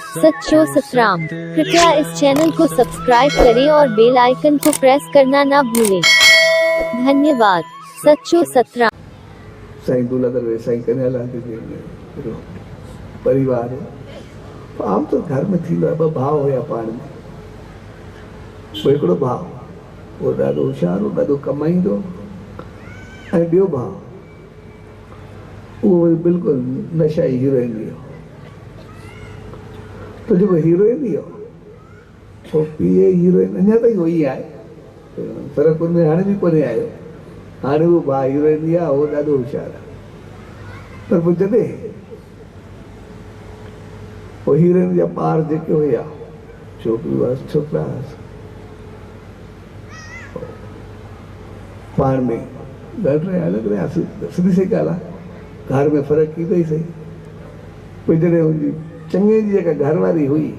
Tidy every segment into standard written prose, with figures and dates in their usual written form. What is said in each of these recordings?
सच्चो सतराम। कृपया इस चैनल को सब्सक्राइब करें और बेल आइकन को प्रेस करना ना भूलें। धन्यवाद। सच्चो सतराम। साईं दूल्हा दरवेश साईं कन्हैयालाल परिवार है। आम तो घर में थी ॿ भाव हुया पाण में। हिकिड़ो भाउ उहो ॾाढो होशियारु हो, ॾाढो कमाईंदो, ऐं ॿियो भाउ उहो बिल्कुलु नशाई हीरोइन हुयो। तो जेको हीरोइन हुयो उहो पीए हीरोइन अञा ताईं उहो ई आहे, फ़र्क़ु हुन में हाणे बि कोन्हे आयो। हाणे उहो भाउ हीरोइन हुई आहे, उहो ॾाढो होशियारु आहे। पर पोइ जॾहिं वो हीरोइन जा ॿार जेके हुया, छोकिरियूं हुआसि छोकिरा हुआसि, पाण में ॻाल्हि रहिया अलॻि रहियासीं। सिधी सी ॻाल्हि आहे, घर में फ़र्क़ु ईंदो ई सही। पोइ जॾहिं हुनजी चङे जी जेका घरवारी हुई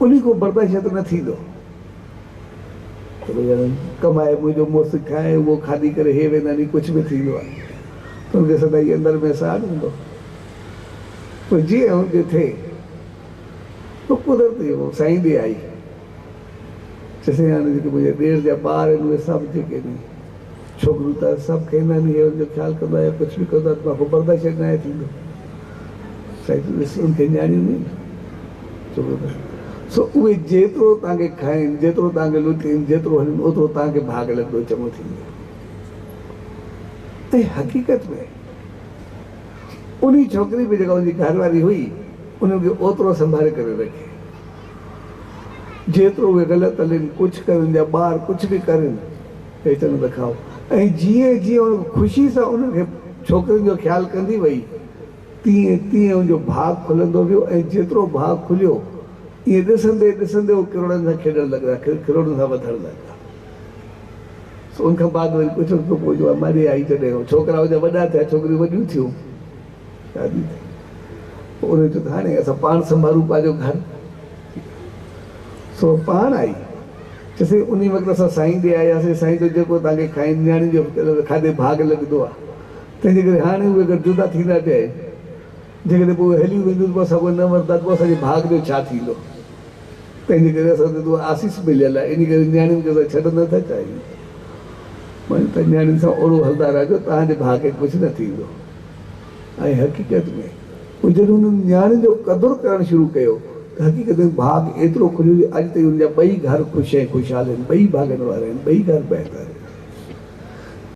उन को बर्दाश्त न थींदो। कमाए मुंहिंजो मुड़ुसु खाए, उहो खाधी करे हे वेंदा नी, कुझु बि थींदो आहे त हुनखे सदाईं अंदरि में साड़ हूंदो। पोइ जीअं हुनखे थिए तो कुदरती वो साईं ॾे आई। चइसई हाणे जेके मुंहिंजे ॾेर जा ॿार आहिनि उहे सभु जेके आहिनि छोकिरियूं त सभु खाईंदा आहिनि, हुनजो ख़्यालु कंदो आहे, कुझु बि कंदो आहे, त मां बर्दाश्त न आहे थींदो। साईं ॾिस उनखे न्याणियूं न छोकिरो सो उहे जेतिरो तव्हांखे खाइनि, जेतिरो तव्हांखे लुटिनि, जेतिरो हलनि, ओतिरो तव्हांखे भाग लॻंदो, चङो थींदो। ऐं हक़ीक़त में उन छोकिरी बि जेका हुनजी घरवारी हुई उनखे ओतिरो संभाले करे रखे, जेतिरो उहे ग़लति हलनि, कुझु करनि, या ॿार कुझु बि करनि, हे चवनि त खाओ। ऐं जीअं जीअं उन ख़ुशी सां उनखे छोकिरियुनि जो ख़्यालु कंदी वई, तीअं तीअं उनजो भाग खुलंदो वियो। ऐं जेतिरो भाग खुलियो, ईअं ॾिसंदे ॾिसंदे उहो किरोड़नि सां खेॾणु लॻा, किरोड़नि सां वधणु लॻा। उनखां बाद वरी कुझु पोइ जो मारी आई, जॾहिं छोकिरा हुनजा वॾा थिया, छोकिरियूं वॾियूं थियूं, शादी थी, पोइ उन चयो त हाणे असां पाण संभालूं पंहिंजो घर। सो पाण आई, चइसई उन वक़्तु असां साईं ॾे आयासीं, साईं जो जेको तव्हांखे खाइनि न्याणी जो खाधे भाग लॻंदो आहे, तंहिंजे करे हाणे उहे अगरि जुदा थींदा पिया आहिनि, जेकॾहिं पोइ हलियूं वेंदियूं पोइ असां न वरिता, पोइ असांजे भाग जो छा थींदो। तंहिंजे करे असांखे तो आसीस मिलियल आहे, इन करे न्याणियुनि खे असां छॾणु नथा चाहियूं। वरी त न्याणियुनि सां ओड़ो हलंदा रहिजो, तव्हांजे भाग खे कुझु न थींदो। ऐं हक़ीक़त में पोइ जॾहिं हुननि न्याणियुनि जो क़दुरु करणु शुरू कयो त हक़ीक़त में भाग एतिरो खुलियो, अॼु ताईं हुनजा ॿई घर ख़ुशि ऐं ख़ुशहाल आहिनि, ॿई भागनि वारा आहिनि, ॿई घर बहितर आहिनि।